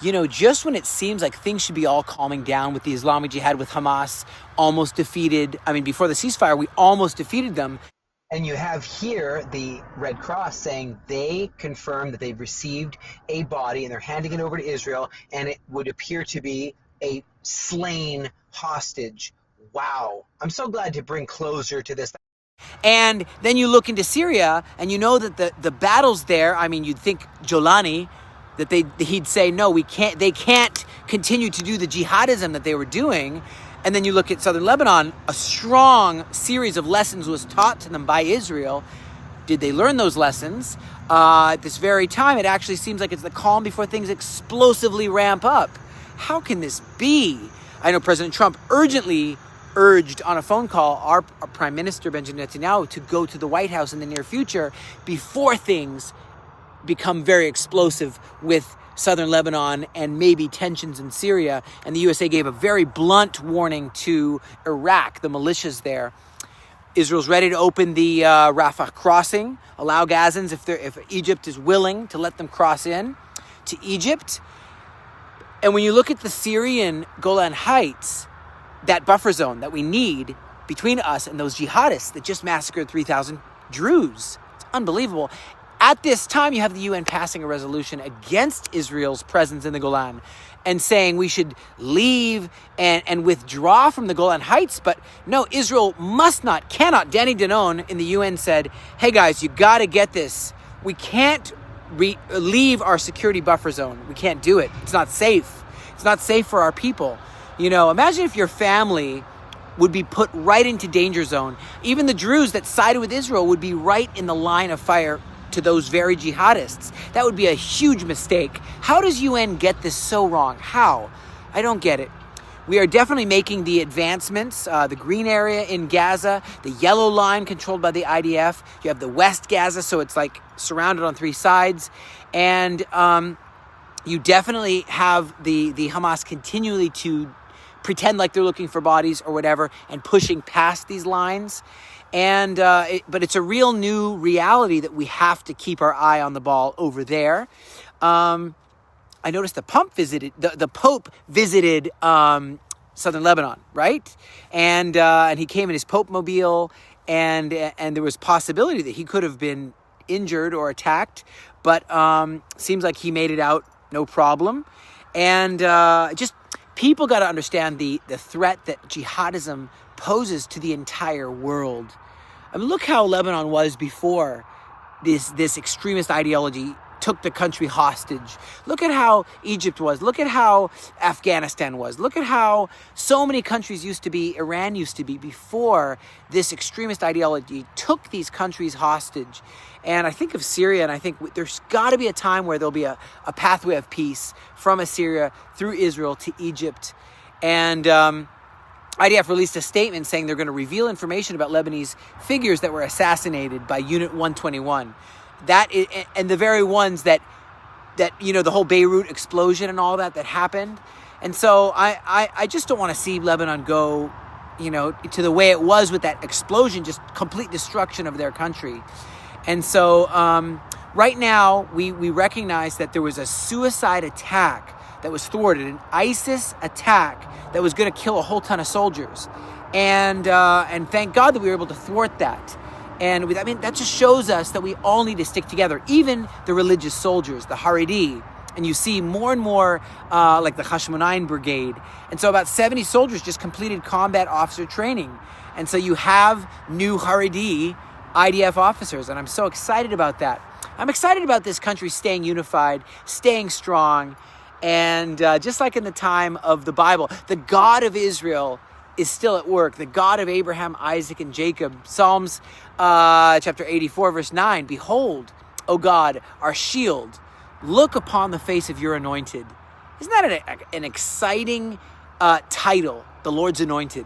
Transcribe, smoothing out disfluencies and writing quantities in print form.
just when it seems like things should be all calming down with the Islamic Jihad, with Hamas almost defeated. I mean, before the ceasefire, we almost defeated them. And you have here the Red Cross saying they confirm that they've received a body and they're handing it over to Israel, and it would appear to be a slain hostage. Wow. I'm so glad to bring closure to this. And then you look into Syria, and you know that the battles there, I mean, you'd think Jolani, that he'd say, no, they can't continue to do the jihadism that they were doing. And then you look at southern Lebanon, a strong series of lessons was taught to them by Israel. Did they learn those lessons? At this very time, it actually seems like it's the calm before things explosively ramp up. How can this be? I know President Trump urgently urged on a phone call our Prime Minister Benjamin Netanyahu to go to the White House in the near future before things become very explosive with southern Lebanon and maybe tensions in Syria. And the USA gave a very blunt warning to Iraq, the militias there. Israel's ready to open the Rafah crossing, allow Gazans, if Egypt is willing, to let them cross in to Egypt. And when you look at the Syrian Golan Heights, that buffer zone that we need between us and those jihadists that just massacred 3,000 Druze, it's unbelievable. At this time, you have the UN passing a resolution against Israel's presence in the Golan and saying we should leave and withdraw from the Golan Heights. But no, Israel cannot. Danny Danon in the UN said, hey guys, you got to get this. We can't leave our security buffer zone. We can't do it. It's not safe. It's not safe for our people. Imagine if your family would be put right into danger zone. Even the Druze that sided with Israel would be right in the line of fire to those very jihadists. That would be a huge mistake. How does UN get this so wrong? How? I don't get it. We are definitely making the advancements. The green area in Gaza, the yellow line controlled by the IDF. You have the West Gaza, so it's like surrounded on three sides. And you definitely have the Hamas continually to pretend like they're looking for bodies or whatever and pushing past these lines. And but it's a real new reality that we have to keep our eye on the ball over there. I noticed the Pope visited southern Lebanon, right? And he came in his Pope mobile, and there was possibility that he could have been injured or attacked, but seems like he made it out no problem. And just people got to understand the threat that jihadism poses to the entire world. I mean, look how Lebanon was before this extremist ideology took the country hostage. Look at how Egypt was. Look at how Afghanistan was. Look at how so many countries used to be, Iran used to be, before this extremist ideology took these countries hostage. And I think of Syria, and I think there's got to be a time where there'll be a pathway of peace from Assyria through Israel to Egypt. And IDF released a statement saying they're going to reveal information about Lebanese figures that were assassinated by Unit 121. And the very ones that the whole Beirut explosion and all that happened. And so I just don't want to see Lebanon go, to the way it was with that explosion, just complete destruction of their country. And so right now we recognize that there was a suicide attack that was thwarted, an ISIS attack that was going to kill a whole ton of soldiers. And thank God that we were able to thwart that. And that just shows us that we all need to stick together, even the religious soldiers, the Haredi. And you see more and more like the Hashmonaim Brigade. And so about 70 soldiers just completed combat officer training. And so you have new Haredi IDF officers, and I'm so excited about that. I'm excited about this country staying unified, staying strong, and just like in the time of the Bible, the God of Israel is still at work. The God of Abraham, Isaac, and Jacob. Psalms chapter 84, verse 9, behold, O God, our shield, look upon the face of your anointed. Isn't that an exciting title, the Lord's anointed?